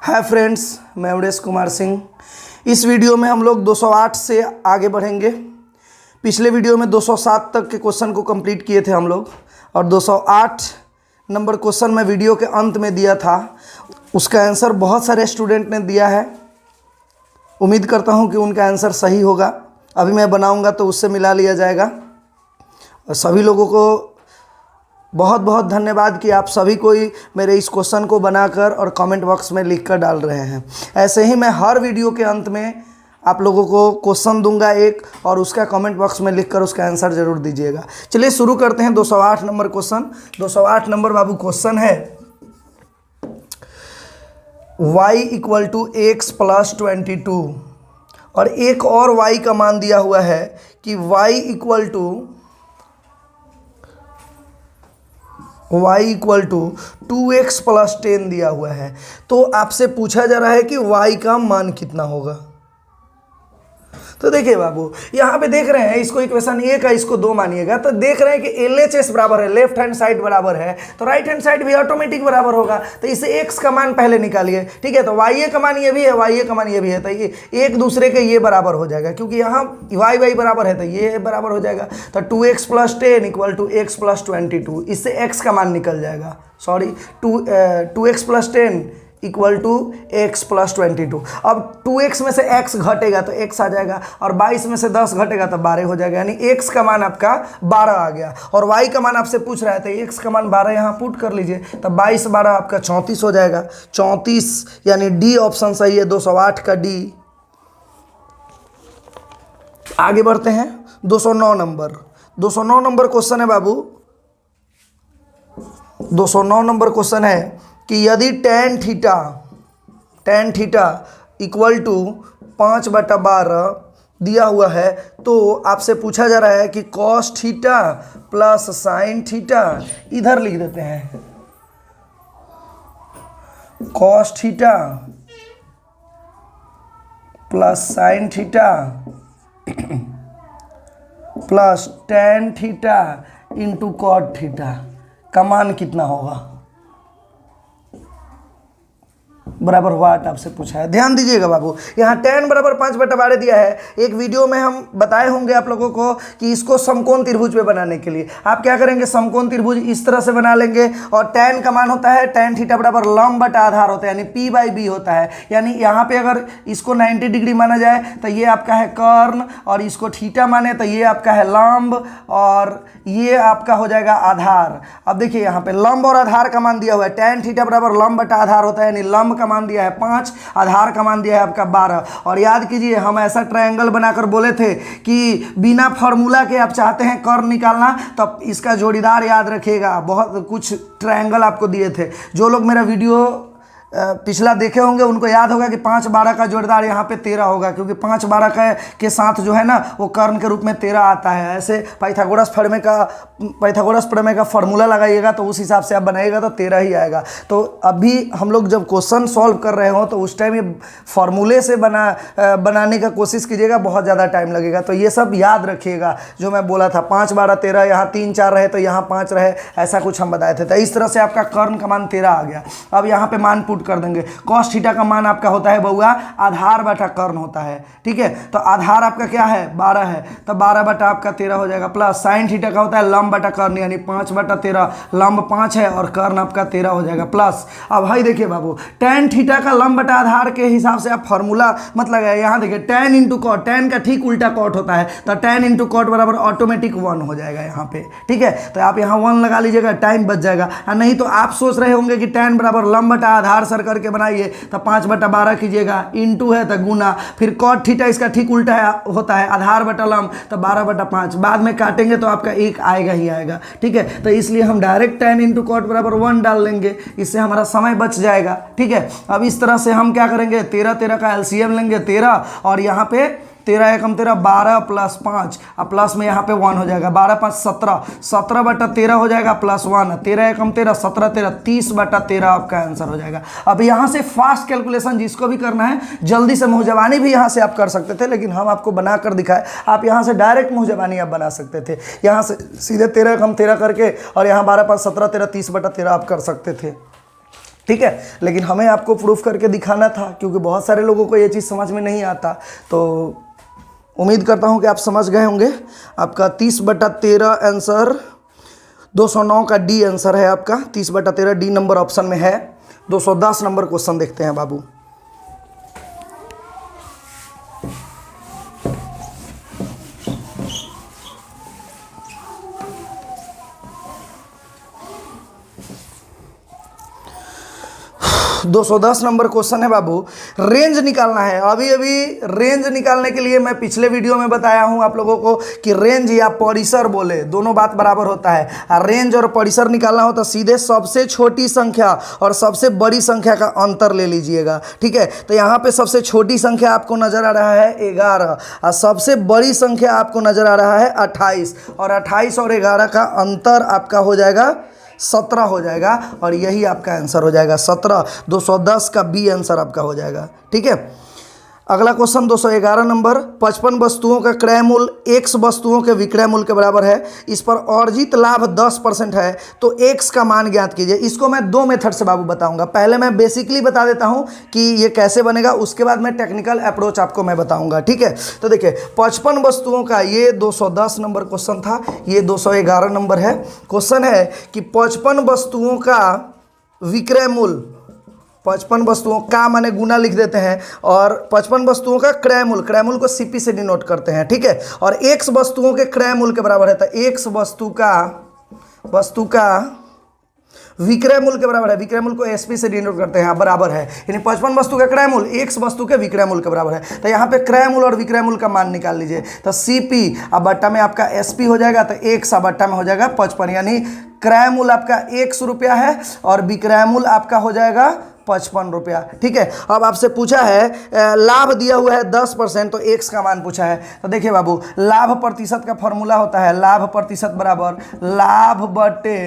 Hi friends, मैं अमरेश कुमार सिंह। इस video में हम लोग 208 से आगे बढ़ेंगे। पिछले वीडियो में 207 तक के क्वेश्चन को कंप्लीट किए थे हम लोग, और 208 नंबर क्वेश्चन मैं वीडियो के अंत में दिया था। उसका आंसर बहुत सारे स्टूडेंट ने दिया है। उम्मीद करता हूं कि उनका आंसर सही होगा। अभी मैं बनाऊंगा तो उससे मिला लिया जाएगा। और सभी लोगों को बहुत बहुत धन्यवाद कि आप सभी कोई मेरे इस क्वेश्चन को बनाकर और कमेंट बॉक्स में लिखकर डाल रहे हैं। ऐसे ही मैं हर वीडियो के अंत में आप लोगों को क्वेश्चन दूंगा एक, और उसका कमेंट बॉक्स में लिखकर उसका आंसर ज़रूर दीजिएगा। चलिए शुरू करते हैं 208 नंबर क्वेश्चन। 208 नंबर बाबू क्वेश्चन है y = x + 22, और एक और y का मान दिया हुआ है कि y = 2x + 10 दिया हुआ है। तो आपसे पूछा जा रहा है कि y का मान कितना होगा। तो देखिए बाबू, यहाँ पे देख रहे हैं इसको इक्वेशन ए का इसको 2 मानिएगा, तो देख रहे हैं कि LHS बराबर है, लेफ्ट हैंड साइड बराबर है, तो राइट हैंड साइड भी ऑटोमेटिक बराबर होगा। तो इसे x का मान पहले निकालिए, ठीक है। तो y का मान ये भी है, y का मान ये भी है, तो ये एक दूसरे के ये बराबर हो जाएगा, क्योंकि यहाँ y बराबर है तो ये बराबर हो जाएगा। तो 2x + 10 = x + 22, इससे x का मान निकल जाएगा। Sorry, 2x + 10 = x + 22। अब 2x में से x घटेगा तो x आ जाएगा, और 22 में से 10 घटेगा तो 12 हो जाएगा, यानी x का मान आपका 12 आ गया। और y का मान आपसे पूछ रहा है तो x का मान 12 यहाँ पुट कर लीजिए, तो 22 12 आपका 34 हो जाएगा। 34 यानी डी ऑप्शन सही है, 208 का डी। आगे बढ़ते हैं 209 नंबर। 209 नंबर क्वेश्चन है बाबू। 209 नंबर क्वेश्चन है कि यदि tan थीटा = 5/12 दिया हुआ है, तो आपसे पूछा जा रहा है कि cos थीटा + sin थीटा, इधर लिख देते हैं cos theta + sin theta + tan theta × cot theta का मान कितना होगा, बराबर वाट आपसे पूछा है। ध्यान दीजिएगा बाबू, यहाँ tan बराबर 5/12 दिया है। एक वीडियो में हम बताए होंगे आप लोगों को कि इसको समकोण त्रिभुज पे बनाने के लिए आप क्या करेंगे, समकोण त्रिभुज इस तरह से बना लेंगे, और tan का मान होता है tan थीटा बराबर लंब बटा आधार होता है, यानी p/b होता है। यानी यहाँ पे अगर इसको 90 डिग्री माना जाए तो ये आपका है कर्ण, और इसको थीटा माने तो ये आपका है लंब, और ये आपका हो जाएगा आधार। अब देखिए यहाँ पे लंब और आधार का मान दिया हुआ है। tan थीटा बराबर लंब बटा आधार होता है, यानी लंब का मान दिया है 5, आधार का मान दिया है आपका 12। और याद कीजिए, हम ऐसा ट्रायंगल बनाकर बोले थे कि बिना फॉर्मूला के आप चाहते हैं कर्ण निकालना, तब इसका जोड़ीदार याद रखिएगा। बहुत कुछ ट्रायंगल आपको दिए थे। जो लोग मेरा वीडियो पिछला देखे होंगे उनको याद होगा कि 5 12 का जोड़ीदार यहाँ पे 13 होगा, क्योंकि 5 12 के साथ जो है ना वो कर्ण के रूप में 13 आता है। ऐसे पाइथागोरस प्रमेय का फॉर्मूला लगाइएगा तो उस हिसाब से आप बनाइएगा तो 13 ही आएगा। तो अभी हम लोग जब क्वेश्चन सॉल्व कर रहे हो तो उस टाइम ये फॉर्मूले से बनाने का कोशिश कीजिएगा, बहुत ज़्यादा टाइम लगेगा। तो ये सब याद रखिएगा जो मैं बोला था। 5 12 13, यहाँ 3 4 रहे तो यहाँ 5 रहे, ऐसा कुछ हम बताए थे। तो इस तरह से आपका कर्ण का मान 13 आ गया। अब यहाँ पे मान पुट कर देंगे। cos थीटा का मान आपका होता है बउआ आधार बटा कर्ण होता है, ठीक है। तो आधार आपका क्या है, 12 है, तो 12 बटा आपका 13 हो जाएगा, प्लस sin थीटा का होता है लंब बटा कर्ण, यानी 5/13, लंब 5 है और कर्ण आपका 13 हो जाएगा, प्लस। अब भाई देखिए बाबू, tan थीटा का लंब बटा आधार के हिसाब से आप फॉर्मूला मत लगाए। यहाँ देखिए tan × cot, tan का ठीक उल्टा cot होता है, तो tan × cot बराबर ऑटोमेटिक 1 हो जाएगा यहाँ पे, ठीक है। तो आप यहाँ 1 लगा लीजिएगा, टाइम बच जाएगा। नहीं तो आप सोच रहे होंगे कि tan बराबर लंब बटा आधार सर करके बनाइए, तो 5/12 कीजिएगा, इंटू है तो गुना, फिर cot थीटा इसका ठीक उल्टा होता है आधार बटा लंब, तो 12/5, बाद में काटेंगे तो आपका 1 आएगा ही आएगा, ठीक है। तो इसलिए हम डायरेक्ट tan × cot बराबर 1 डाल लेंगे, इससे हमारा समय बच जाएगा, ठीक है। अब इस तरह से हम क्या करेंगे, 13 13 का एलसीएम लेंगे 13, और यहाँ पे 13 एकम 13, 12 + 5, अब प्लस में यहाँ पे 1 हो जाएगा, 12 5 17, 17/13 हो जाएगा, प्लस 1, 13 एकम 13, 17 13, 30/13 आपका आंसर हो जाएगा। अब यहाँ से फास्ट कैलकुलेशन जिसको भी करना है, जल्दी से मुँहजबानी भी यहाँ से आप कर सकते थे, लेकिन हम आपको बना कर दिखाए। आप यहाँ से डायरेक्ट मुँहजबानी आप बना सकते थे, यहाँ से सीधे 13 एकम 13 करके, और यहाँ 12 5 17 13, 30/13 आप कर सकते थे। ठीक है, लेकिन हमें आपको प्रूफ करके दिखाना था क्योंकि बहुत सारे लोगों को ये चीज़ समझ में नहीं आता। तो उम्मीद करता हूँ कि आप समझ गए होंगे। आपका 30/13 आंसर 209 का डी आंसर है आपका। 30/13 डी नंबर ऑप्शन में है। 210 नंबर क्वेश्चन देखते हैं बाबू। दो 210 नंबर क्वेश्चन है बाबू। रेंज निकालना है। अभी अभी रेंज निकालने के लिए मैं पिछले वीडियो में बताया हूं आप लोगों को कि रेंज या परिसर बोले दोनों बात बराबर होता है। और रेंज और परिसर निकालना हो तो सीधे सबसे छोटी संख्या और सबसे बड़ी संख्या का अंतर ले लीजिएगा। ठीक है, तो यहाँ पे सबसे छोटी संख्या आपको नजर आ रहा है 11 और सबसे बड़ी संख्या आपको नजर आ रहा है 28 और 28 और 11 का अंतर आपका हो जाएगा 17 हो जाएगा और यही आपका आंसर हो जाएगा 17। 210 का बी आंसर आपका हो जाएगा। ठीक है, अगला क्वेश्चन 211 नंबर। 55 वस्तुओं का क्रय मूल्य x वस्तुओं के विक्रय मूल्य के बराबर है। इस पर अर्जित लाभ 10% है तो x का मान ज्ञात कीजिए। इसको मैं दो मेथड से बाबू बताऊंगा। पहले मैं बेसिकली बता देता हूं कि ये कैसे बनेगा, उसके बाद मैं टेक्निकल अप्रोच आपको मैं बताऊंगा। ठीक है, तो देखिए 55 वस्तुओं का ये 210 नंबर क्वेश्चन था, ये 211 नंबर है। क्वेश्चन है कि 55 वस्तुओं का विक्रय मूल्य, 55 वस्तुओं का माने गुना लिख देते हैं और 55 वस्तुओं का क्रय मूल्य को सीपी से डिनोट करते हैं। ठीक है, और x वस्तुओं के क्रय मूल्य के बराबर है तो x वस्तु का विक्रय मूल्य के बराबर है। विक्रय मूल्य को एसपी से डिनोट करते हैं, बराबर है, यानी 55 वस्तु का क्रय मूल्य x वस्तु के विक्रय मूल्य के बराबर है। तो यहाँ पे क्रय मूल्य और विक्रय मूल्य का मान निकाल लीजिए। तो सीपी अब बट्टा में आपका एसपी हो जाएगा तो x बट्टा में हो जाएगा 55, यानी क्रय मूल्य आपका 100 रुपया है और विक्रय मूल्य आपका हो जाएगा 55 रुपया। ठीक है, अब आपसे पूछा है लाभ दिया हुआ है 10% तो x का मान पूछा है। तो देखिए बाबू, लाभ प्रतिशत का फॉर्मूला होता है लाभ प्रतिशत बराबर लाभ बटे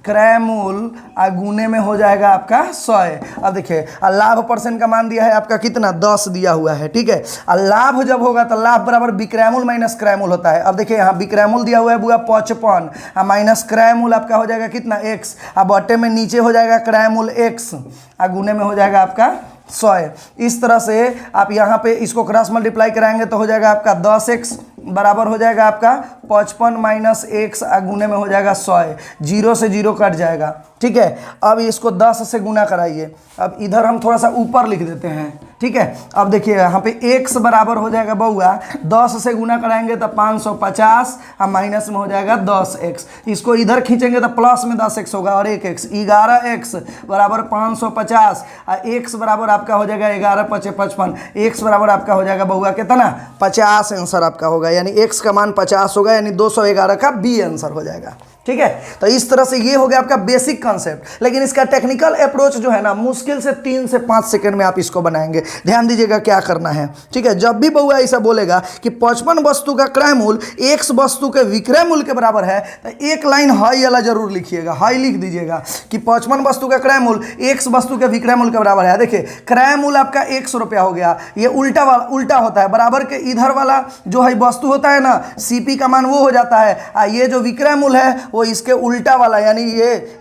क्रय मूल्य गुने में हो जाएगा आपका 100। अब देखिए लाभ परसेंट का मान दिया है आपका कितना 10 दिया हुआ है। ठीक है, और लाभ जब होगा तो लाभ बराबर विक्रय मूल्य माइनस क्रय मूल्य होता है। अब देखिए यहाँ विक्रय मूल्य दिया हुआ है बुआ 55 माइनस क्रय मूल्य आपका हो जाएगा कितना x, अब बटे में नीचे हो जाएगा क्रय मूल्य x गुने में हो जाएगा आपका 100। इस तरह से आप यहाँ पे इसको क्रॉस मल्टीप्लाई कराएंगे तो हो जाएगा आपका 10x बराबर हो जाएगा आपका 55 माइनस x गुने में हो जाएगा 100। 0 से 0 कट जाएगा। ठीक है, अब इसको 10 से गुना कराइए। अब इधर हम थोड़ा सा ऊपर लिख देते हैं। ठीक है, अब देखिए यहाँ पे x बराबर हो जाएगा बउआ 10 से गुना कराएंगे तो 550 और माइनस में हो जाएगा 10x। इसको इधर खींचेंगे तो प्लस में 10x होगा और 1x 11x बराबर 550 और x बराबर आपका हो जाएगा 11 × 55। x बराबर आपका हो जाएगा बउआ कितना 50 आंसर आपका होगा, यानी x का मान 50 होगा, यानी 211 का बी आंसर हो जाएगा। ठीक है, तो इस तरह से ये हो गया आपका बेसिक कॉन्सेप्ट। लेकिन इसका टेक्निकल अप्रोच जो है ना मुश्किल से 3 से 5 सेकंड में आप इसको बनाएंगे। ध्यान दीजिएगा क्या करना है। ठीक है, जब भी बउआ ऐसा बोलेगा कि 55 वस्तु का क्रय मूल्य x वस्तु के विक्रय मूल्य के बराबर है तो एक लाइन हाई वाला जरूर लिखिएगा, हाई लिख दीजिएगा कि 55 वस्तु का क्रय मूल्य x वस्तु के विक्रय मूल्य के बराबर है। देखिए क्रय मूल्य आपका 100 रुपया हो गया, ये उल्टा होता है। बराबर के इधर वाला जो है वस्तु होता है ना सीपी का मान वो हो जाता है, ये जो विक्रय मूल्य है वो इसके उल्टा वाला, यानी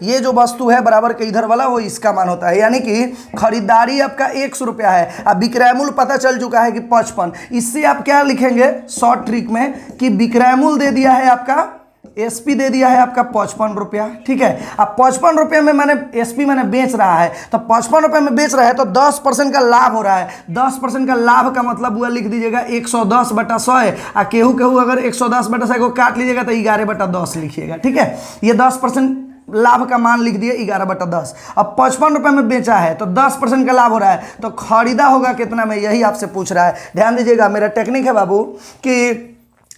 ये जो वस्तु है बराबर के इधर वाला वो इसका मान होता है। यानी कि खरीदारी आपका 100 रुपया है, अब विक्रय मूल्य पता चल चुका है कि 55। इससे आप क्या लिखेंगे शॉर्ट ट्रिक में कि विक्रय मूल्य दे दिया है आपका एसपी दे दिया है आपका 55 रुपया। ठीक है, अब 55 रुपये में मैंने एसपी मैंने बेच रहा है तो 55 रुपये में बेच रहा है तो 10% का लाभ हो रहा है। 10% का लाभ का मतलब हुआ लिख दीजिएगा 110/100 और केहू अगर 110/100 को काट लीजिएगा तो 11/10 लिखिएगा। ठीक है, ये 10% लाभ का मान लिख दिए 11/10। अब 55 रुपये में बेचा है तो 10% का लाभ हो रहा है, तो खरीदा होगा कितना में यही आपसे पूछ रहा है। ध्यान दीजिएगा, मेरा टेक्निक है बाबू कि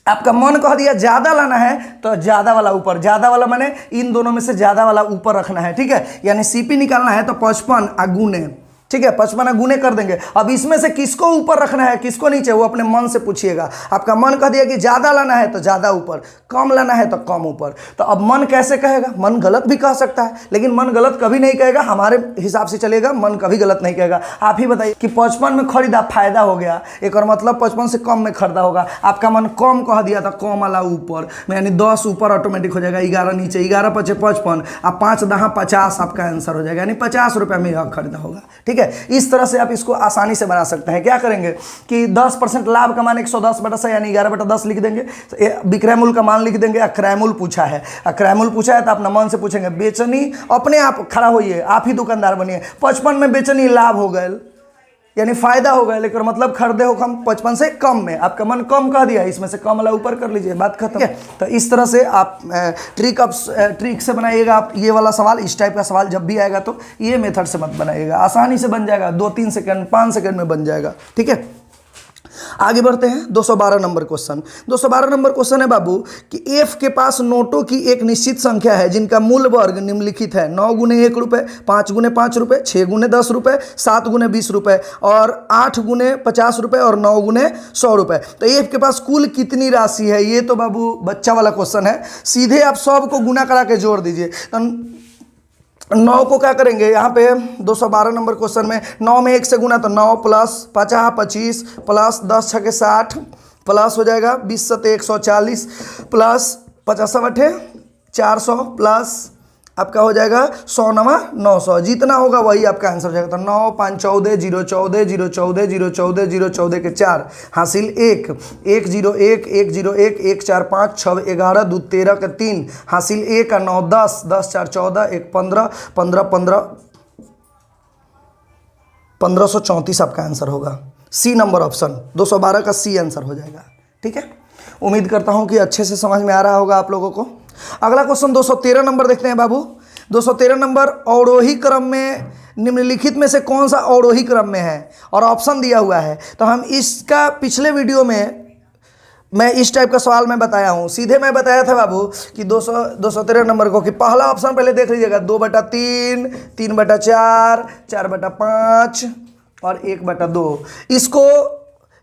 आपका मन कह दिया ज़्यादा लाना है तो ज़्यादा वाला ऊपर, ज़्यादा वाला माने इन दोनों में से ज़्यादा वाला ऊपर रखना है। ठीक है, यानी सीपी निकालना है तो 55 गुने ठीक है, 55 गुने कर देंगे। अब इसमें से किसको ऊपर रखना है किसको नीचे, वो अपने मन से पूछिएगा। आपका मन कह दिया कि ज़्यादा लाना है तो ज़्यादा ऊपर, कम लाना है तो कम ऊपर। तो अब मन कैसे कहेगा, मन गलत भी कह सकता है, लेकिन मन गलत कभी नहीं कहेगा, हमारे हिसाब से चलेगा, मन कभी गलत नहीं कहेगा। आप ही बताइए कि 55 में खरीदा फायदा हो गया, एक और मतलब 55 से कम में खरीदा होगा। आपका मन कम कह दिया था, कम वाला ऊपर, यानी 10 ऊपर ऑटोमेटिक हो जाएगा, 11 नीचे, 11 पचे 55, अब 5 10 50 आपका आंसर हो जाएगा, यानी 50 रुपये में यह खरीदा होगा। ठीक है, इस तरह से आप इसको आसानी से बना सकते हैं। क्या करेंगे कि 10% लाभ का मान 110/100 यानी 11/10 लिख देंगे। विक्रय मूल्य का मान लिख देंगे। अक्रय मूल्य पूछा है, अक्रय मूल्य पूछा है तो अपना मन से पूछेंगे। बेचनी, अपने आप खड़ा होइए, आप ही दुकानदार बनिए। 55 में बेचनी लाभ हो गए यानी फायदा हो गया, लेकिन मतलब खरीदे हो कम 55 से कम में, आपका मन कम कह दिया, इसमें से कम वाला ऊपर कर लीजिए, बात खत्म। तो इस तरह से आप ट्रिक से बनाइएगा। आप ये वाला सवाल, इस टाइप का सवाल जब भी आएगा तो ये मेथड से मत बनाइएगा, आसानी से बन जाएगा, 2-3 सेकंड 5 सेकंड में बन जाएगा। ठीक है, आगे बढ़ते हैं। 212 नंबर क्वेश्चन। 212 नंबर क्वेश्चन है बाबू कि एफ के पास नोटों की एक निश्चित संख्या है जिनका मूल वर्ग निम्नलिखित है। 9 गुने 1 रुपये, 5 गुने 5 रुपये, 6 गुने 10 रुपये, 7 गुने 20 रुपये और 8 गुने 50 रुपये और 9 गुने 100 रुपये। तो एफ के पास कुल कितनी राशि है? ये तो बाबू बच्चा वाला क्वेश्चन है, सीधे आप सबको गुना करा के जोड़ दीजिए। 9 को क्या करेंगे यहाँ पे 212 नंबर क्वेश्चन में 9 में 1 से गुना तो 9 प्लस 50 25 प्लस 10 6 60 प्लस हो जाएगा 20 7 140 प्लस 50 8 400 प्लस आपका हो जाएगा 100 9 900, जितना होगा वही आपका आंसर हो जाएगा। तो 9 5 14 0 14 0 14 0 14 0 14 के 4 हासिल 1 1 0 1 1 0 1 1 4 5 6 11 2 13 के 3 हासिल 1 9 10 10 4 14 1 15 15 15 1534 आपका आंसर होगा। सी नंबर ऑप्शन 212 का सी आंसर हो जाएगा। ठीक है, उम्मीद करता हूँ कि अच्छे से समझ में आ रहा होगा आप लोगों को। अगला क्वेश्चन 213 नंबर देखते हैं बाबू। 213 नंबर, अवरोही क्रम में निम्नलिखित में से कौन सा अवरोही क्रम में है, और ऑप्शन दिया हुआ है। तो हम इसका पिछले वीडियो में मैं इस टाइप का सवाल मैं बताया हूँ, सीधे मैं बताया था बाबू कि 213 नंबर को कि पहला ऑप्शन पहले देख लीजिएगा, 2/3, 3/4, 4/5 और 1/2। इसको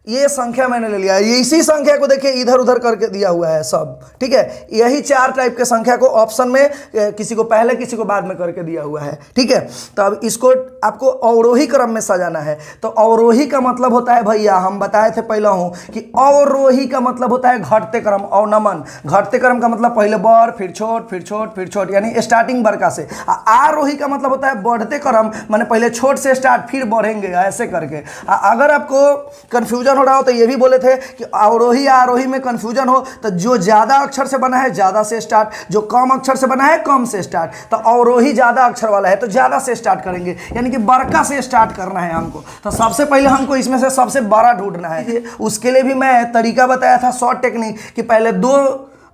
ये संख्या मैंने ले लिया है, ये इसी संख्या को देखिए इधर उधर करके दिया हुआ है सब। ठीक है, यही 4 टाइप के संख्या को ऑप्शन में किसी को पहले किसी को बाद में करके दिया हुआ है। ठीक है, तो अब इसको आपको अवरोही क्रम में सजाना है। तो अवरोही का मतलब होता है भैया, हम बताए थे पहले हूँ कि अवरोही का मतलब होता है घटते क्रम, अवनमन। घटते क्रम का मतलब पहले बढ़ फिर छोट फिर छोट फिर छोट, यानी स्टार्टिंग बड़का से। आरोही का मतलब होता है बढ़ते क्रम, माने पहले छोट से स्टार्ट फिर बढ़ेंगे ऐसे करके। अगर आपको कन्फ्यूजन हो रहा हो तो ये भी बोले थे कि अवरोही या आरोही में कंफ्यूजन हो तो जो ज्यादा अक्षर से बना है ज्यादा से स्टार्ट, जो कम अक्षर से बना है कम से स्टार्ट। तो अवरोही ज्यादा अक्षर वाला है तो ज्यादा से स्टार्ट करेंगे, यानी कि बड़का से स्टार्ट करना है हमको। तो सबसे पहले हमको इसमें से सबसे बड़ा ढूंढना है। उसके लिए भी मैं तरीका बताया था, शॉर्ट टेक्निक, कि पहले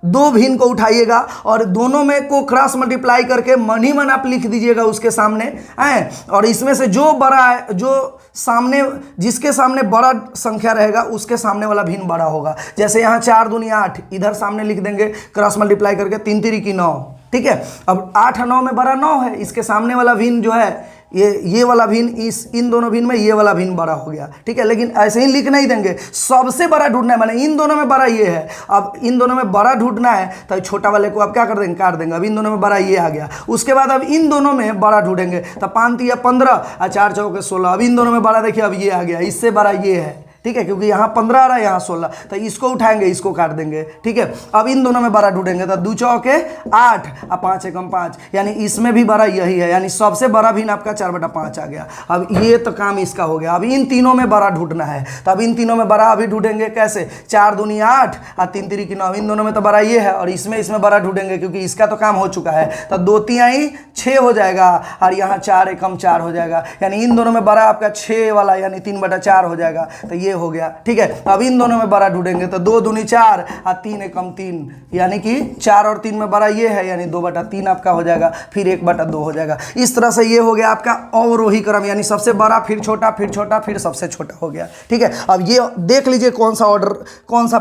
दो भिन्न को उठाइएगा और दोनों में को क्रॉस मल्टीप्लाई करके मन ही मन आप लिख दीजिएगा उसके सामने हैं, और इसमें से जो बड़ा है, जो सामने जिसके सामने बड़ा संख्या रहेगा उसके सामने वाला भिन्न बड़ा होगा। जैसे यहाँ 4 दूनी 8, इधर सामने लिख देंगे क्रॉस मल्टीप्लाई करके 3 3 की 9। ठीक है, अब 8 9 में बड़ा 9 है, इसके सामने वाला भिन्न जो है ये वाला भिन्न इन दोनों भिन्न में ये वाला भिन्न बड़ा हो गया। ठीक है, लेकिन ऐसे ही लिख नहीं देंगे, सबसे बड़ा ढूंढना है, माने इन दोनों में बड़ा ये है। अब इन दोनों में बड़ा ढूंढना है तो छोटा वाले को आप क्या कर देंगे, काट देंगे। अब इन दोनों में बड़ा ये आ गया, उसके बाद अब इन दोनों में बड़ा ढूंढेंगे तो 5 3 15 और 4 4 16। अब इन दोनों में बड़ा देखिए अब ये आ गया, इससे बड़ा ये है। ठीक है, क्योंकि यहाँ 15 आ रहा है यहाँ 16, तो इसको उठाएंगे इसको काट देंगे। ठीक है, अब इन दोनों में बड़ा ढूंढेंगे तो 2 चौके 8 और 5 एकम 5, यानी इसमें भी बड़ा यही है, यानी सबसे बड़ा भिन्न आपका 4/5 आ गया। अब ये तो काम इसका हो गया। अब इन तीनों में बड़ा ढूंढना है, तो अब इन तीनों में बड़ा अभी ढूंढेंगे कैसे, 4 दूनी 8 और 3 3 की 9। इन दोनों में तो बड़ा ये है और इसमें बड़ा ढूंढेंगे क्योंकि इसका तो काम हो चुका है। तो 2 3 6 हो जाएगा और यहाँ 4 एकम 4 हो जाएगा, यानी इन दोनों में बड़ा आपका 6 वाला यानी 3/4 हो जाएगा। तो ये हो गया। ठीक है, अब इन दोनों में बड़ा ढूंढेंगे तो 2 दूनी 4 और 3 एकम 3, यानी कि 4 और 3 में बड़ा ये है, यानी 2/3 आपका हो जाएगा, फिर 1/2 हो जाएगा। इस तरह से ये हो गया आपका अवरोही क्रम, यानी सबसे बड़ा फिर छोटा फिर छोटा फिर सबसे छोटा हो गया। ठीक है, अब ये देख लीजिए कौन सा ऑर्डर कौन सा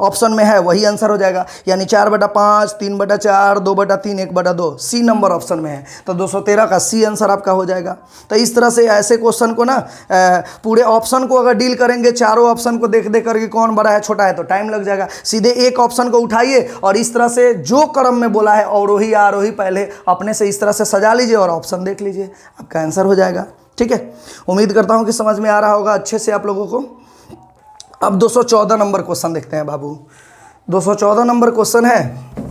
ऑप्शन में है, वही आंसर हो जाएगा, यानी 4/5, 3/4, 2/3, 1/2, सी नंबर ऑप्शन में है, तो 213 का सी आंसर आपका हो जाएगा। तो इस तरह से ऐसे क्वेश्चन को ना पूरे ऑप्शन को अगर डील करेंगे, चारों ऑप्शन को देख देख करके कौन बड़ा है छोटा है तो टाइम लग जाएगा। सीधे एक ऑप्शन को उठाइए और इस तरह से जो क्रम में बोला है अवरोही या आरोही पहले अपने से इस तरह से सजा लीजिए और ऑप्शन देख लीजिए, आपका आंसर हो जाएगा। ठीक है, उम्मीद करता हूं कि समझ में आ रहा होगा अच्छे से आप लोगों को। अब 214 नंबर क्वेश्चन देखते हैं बाबू। 214 नंबर क्वेश्चन है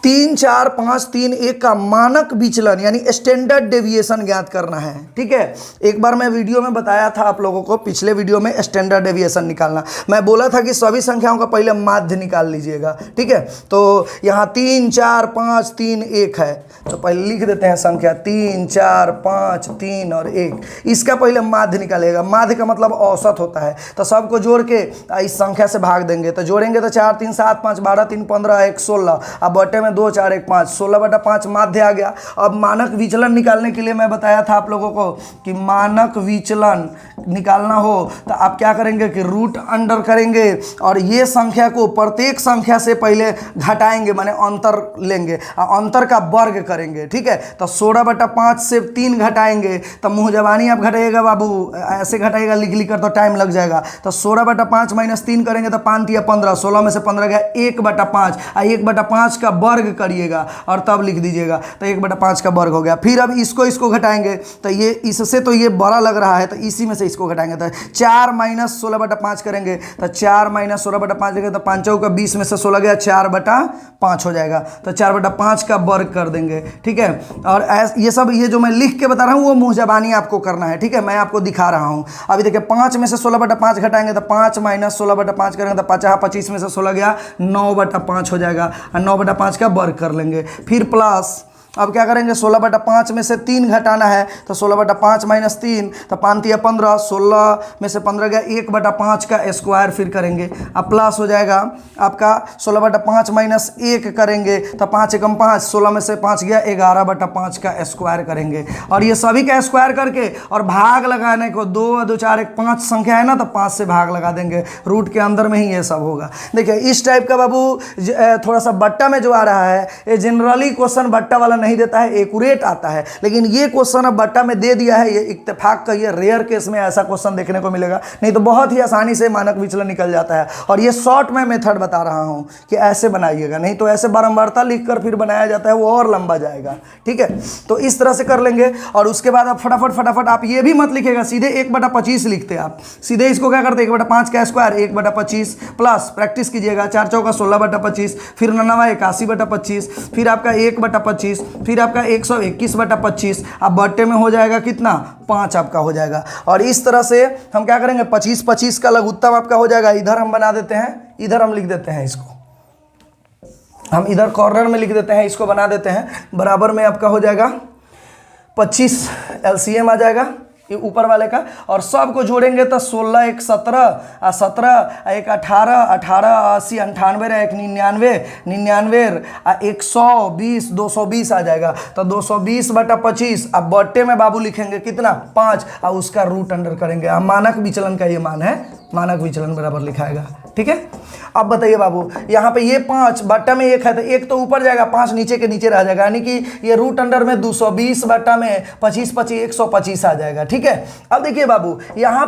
3, 4, 5, 3, 1 का मानक विचलन यानी स्टैंडर्ड डेविएशन ज्ञात करना है। ठीक है, एक बार मैं वीडियो में बताया था आप लोगों को, पिछले वीडियो में स्टैंडर्ड डेविएशन निकालना, मैं बोला था कि सभी संख्याओं का पहले माध्य निकाल लीजिएगा। ठीक है, तो यहाँ 3, 4, 5, 3, 1 है, तो पहले लिख देते हैं संख्या 3, 4, 5, 3 और 1, इसका पहले माध्य निकालेगा। माध्य का मतलब औसत होता है, तो सबको जोड़ के इस संख्या से भाग देंगे, तो जोड़ेंगे तो 4, 3, 7, 5, 12, 3, 15, 1, 16, अब बटे में 2, 4, 1, 5, 16/5 माध्य आ गया। अब मानक विचलन निकालने के लिए मैं बताया था आप लोगों को कि मानक विचलन निकालना हो तो आप क्या करेंगे कि रूट अंडर करेंगे और ये संख्या को प्रत्येक संख्या से पहले घटाएंगे, माने अंतर लेंगे और अंतर का वर्ग करेंगे। ठीक है, तो 16/5 से 3 घटाएंगे तो मुँह जबानी आप घटाइएगा बाबू, ऐसे घटाइएगा लिख लिख कर तो टाइम लग जाएगा। तो 16/5 - 3 करेंगे तो 5 या 15, 16 में से 15 गया 1/5, 1/5 का वर्ग करिएगा और तब लिख दीजिएगा, तो 1/5 का वर्ग हो गया। फिर अब इसको घटाएंगे तो ये इससे तो ये बड़ा लग रहा है, तो इसी में से इसको घटाएंगे तो 4 - 16/5 करेंगे, तो 4 - 16/5 देंगे तो 5 का 20 में से 16 गया 4/5 हो जाएगा, तो 4/5 का वर्ग कर देंगे। ठीक है, और ये सब ये जो मैं लिख के बता रहा हूँ वो मुँह जबानी आपको करना है। ठीक है, मैं आपको दिखा रहा हूँ। अभी देखिए 5 में से 16/5 घटाएंगे तो 5 - 16/5 करेंगे तो 25 में से 16 गया 9/5 हो जाएगा, और 9/5 का वर्ग कर लेंगे। फिर प्लस अब क्या करेंगे 16/5 में से 3 घटाना है, तो 16/5 - 3 तो 5 या 15, 16 में से 15 गया 1/5 का स्क्वायर फिर करेंगे। अब प्लस हो जाएगा आपका 16/5 - 1 करेंगे तो 5 एकम 5, 16 में से 5 गया 11/5 का स्क्वायर करेंगे। और ये सभी का स्क्वायर करके और भाग लगाने को 2, 2, 4, 1, 5 संख्या है ना, तो 5 से भाग लगा देंगे, रूट के अंदर में ही ये सब होगा। देखिए इस टाइप का बाबू थोड़ा सा बट्टा में जो आ रहा है ये जनरली क्वेश्चन बट्टा वाला नहीं देता है, एक्यूरेट आता है, लेकिन ये क्वेश्चन अब बट्टा में दे दिया है, ये इत्तेफाक का ये रेयर केस में ऐसा क्वेश्चन देखने को मिलेगा, नहीं तो बहुत ही आसानी से मानक विचलन निकल जाता है। और ये शॉर्ट में मेथड बता रहा हूं कि ऐसे बनाइएगा, नहीं तो ऐसे बारंबारता लिखकर फिर बनाया जाता है वो और लंबा जाएगा। ठीक है, तो इस तरह से कर लेंगे। और उसके बाद आप फटाफट आप ये भी मत लिखेगा, सीधे 1/25 लिखते आप, सीधे इसको क्या करते 1/5 का स्क्वायर 1/25 प्लस प्रैक्टिस कीजिएगा, 4 चौका 16/25, फिर 9 81/25, फिर आपका 1/25, फिर आपका 121/25, अब बट्टे में हो जाएगा कितना 5 आपका हो जाएगा। और इस तरह से हम क्या करेंगे 25 का लघुत्तम आपका हो जाएगा। इधर हम बना देते हैं, इधर हम लिख देते हैं इसको, हम इधर कॉर्नर में लिख देते हैं, इसको बना देते हैं, बराबर में आपका हो जाएगा 25 LCM आ जाएगा ये ऊपर वाले का, और सबको जोड़ेंगे तो 16 1 17 और 17 1 18 18 80 98 1 99 99 120 220 आ जाएगा। तो 220/25 अब बट्टे में बाबू लिखेंगे कितना 5 और उसका रूट अंडर करेंगे। अब मानक विचलन का ये मान है, मानक विचलन बराबर लिखाएगा। ठीक है, अब बताइए बाबू यहाँ पे ये 5 बट्टा में 1 है तो 1 तो ऊपर जाएगा, 5 नीचे के नीचे रह जाएगा, यानी कि ये रूट अंडर में 220 बट्टा में 25 25 125 आ जाएगा। ठीक है, अब देखिए बाबू यहाँ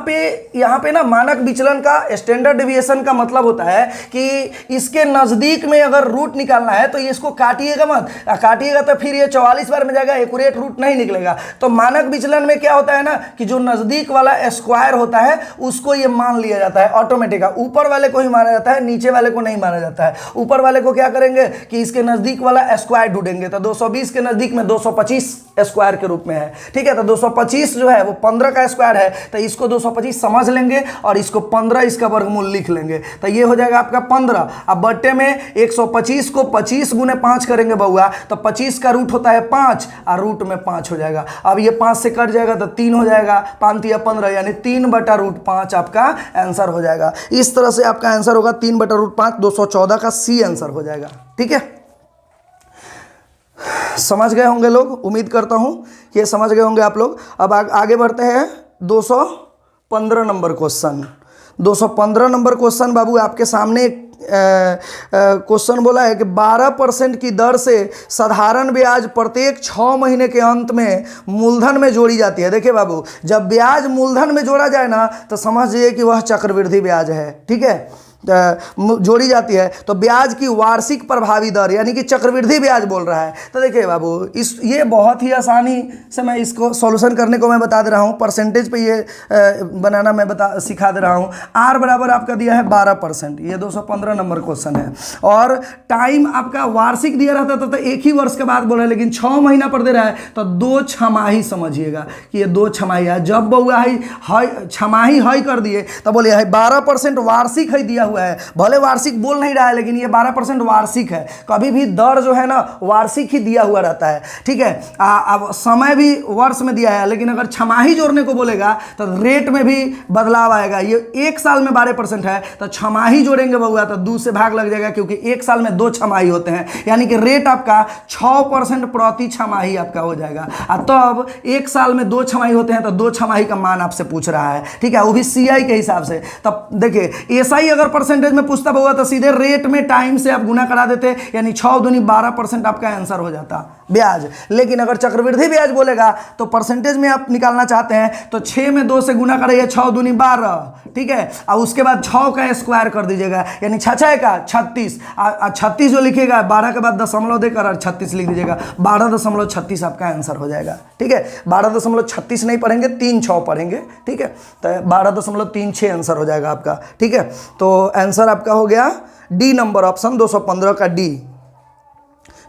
पे ना मानक विचलन का स्टैंडर्ड डेविएशन का मतलब होता है कि इसके नज़दीक में अगर रूट निकालना है तो ये इसको काटिएगा मत, काटिएगा तो फिर ये 44 बार में जाएगा, एक्यूरेट रूट नहीं निकलेगा। तो मानक विचलन में क्या होता है ना कि जो नज़दीक वाला स्क्वायर होता है उसको ये मान लिया जाता है ऑटोमेटिक, ऊपर वाले को ही माना जाता है, नीचे वाले को नहीं माना जाता है। ऊपर वाले को क्या करेंगे कि इसके नज़दीक वाला स्क्वायर ढूंढेंगे, तो 220 के नज़दीक में 225 स्क्वायर के रूप में है, ठीक है। तो 225 जो है वो 15 का स्क्वायर है, तो इसको 225 समझ लेंगे और इसको 15 इसका वर्गमूल लिख लेंगे, तो ये हो जाएगा आपका 15। अब बट्टे में 125 को 25 गुने 5 करेंगे बउआ, तो 25 का रूट होता है 5 और रूट में 5 हो जाएगा। अब ये 5 से कट जाएगा तो 3 हो जाएगा, 5 या 15 यानी 3/√5 आपका आंसर हो जाएगा। इस तरह से आपका आंसर होगा 3/√5, 214 का सी आंसर हो जाएगा, ठीक है। समझ गए होंगे लोग, उम्मीद करता हूं ये समझ गए होंगे आप लोग। अब आगे बढ़ते हैं 215 नंबर क्वेश्चन। 215 नंबर क्वेश्चन बाबू आपके सामने क्वेश्चन बोला है कि 12% की दर से साधारण ब्याज प्रत्येक 6 महीने के अंत में मूलधन में जोड़ी जाती है। देखिए बाबू, जब ब्याज मूलधन में जोड़ा जाए ना तो समझिए कि वह चक्रवृद्धि ब्याज है, ठीक है, जोड़ी जाती है। तो ब्याज की वार्षिक प्रभावी दर यानी कि चक्रवृद्धि ब्याज बोल रहा है। तो देखिए बाबू, ये बहुत ही आसानी से मैं इसको सॉल्यूशन करने को मैं बता दे रहा हूँ, परसेंटेज पे ये बनाना मैं सिखा दे रहा हूँ। आर बराबर आपका दिया है 12%, ये 215 नंबर क्वेश्चन है। और टाइम आपका वार्षिक दिया रहता तो एक ही वर्ष के बाद बोल रहा है, लेकिन 6 महीना पर दे रहा है तो 2 छमाही समझिएगा कि ये 2 छमाही है। जब बउआ छमाही है कर दिए तो बोलिए है 12% वार्षिक है दिया हुआ है, भले वार्षिक बोल नहीं रहा है लेकिन ये 12% वार्षिक है। कभी भी दर जो है ना वार्षिक ही दिया हुआ रहता है, ठीक है। अब समय भी वर्ष में दिया है, लेकिन अगर छमाही जोड़ने को बोलेगा तो रेट में भी बदलाव आएगा। ये 1 साल में 12% है तो छमाही जोड़ेंगे बउआ तो 2 से भाग लग जाएगा, क्योंकि 1 साल में 2 छमाही होते हैं, यानी कि रेट आपका 6% प्रति छमाही आपका हो जाएगा। तब 1 साल में 2 छमाही होते हैं तो 2 छमाही का मान आपसे पूछ रहा है, ठीक है, वो भी सीआई के हिसाब से। तब देखिए एसआई अगर परसेंटेज में पूछता होगा तो सीधे रेट में टाइम से आप गुना करा देते, यानी 6 दूनी 12% आपका आंसर हो जाता ब्याज। लेकिन अगर चक्रवृद्धि ब्याज बोलेगा तो परसेंटेज में आप निकालना चाहते हैं तो 6 में 2 से गुना करिए, 6 दूनी 12, ठीक है, और उसके बाद 6 का स्क्वायर कर दीजिएगा, यानी 6 का 36, 36 जो लिखिएगा 12 के बाद दशमलव देकर और 36 लिख दीजिएगा, 12.36 आपका आंसर हो जाएगा, ठीक है। 12.36 नहीं पढ़ेंगे, 3 6 पढ़ेंगे, ठीक है, तो 12.36 आंसर हो जाएगा आपका, ठीक है। तो आंसर आपका हो गया डी नंबर ऑप्शन 215 का डी,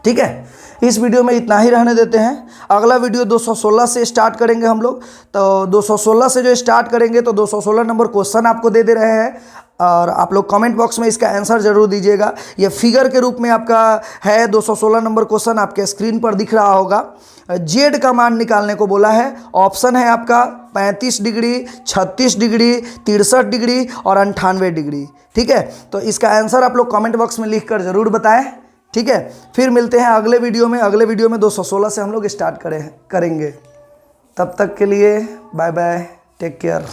ठीक है। इस वीडियो में इतना ही रहने देते हैं। अगला वीडियो 216 से स्टार्ट करेंगे हम लोग। तो 216 से जो स्टार्ट करेंगे तो 216 नंबर क्वेश्चन आपको दे रहे हैं और आप लोग कमेंट बॉक्स में इसका आंसर जरूर दीजिएगा। ये फिगर के रूप में आपका है 216 नंबर क्वेश्चन, आपके स्क्रीन पर दिख रहा होगा। जेड का मान निकालने को बोला है। ऑप्शन है आपका 35 डिग्री, 36 डिग्री, 63 डिग्री और 98 डिग्री, ठीक है। तो इसका आंसर आप लोग कमेंट बॉक्स में लिख कर जरूर बताएं, ठीक है। फिर मिलते हैं अगले वीडियो में। अगले वीडियो में 216 से हम लोग स्टार्ट करेंगे। तब तक के लिए बाय बाय, टेक केयर।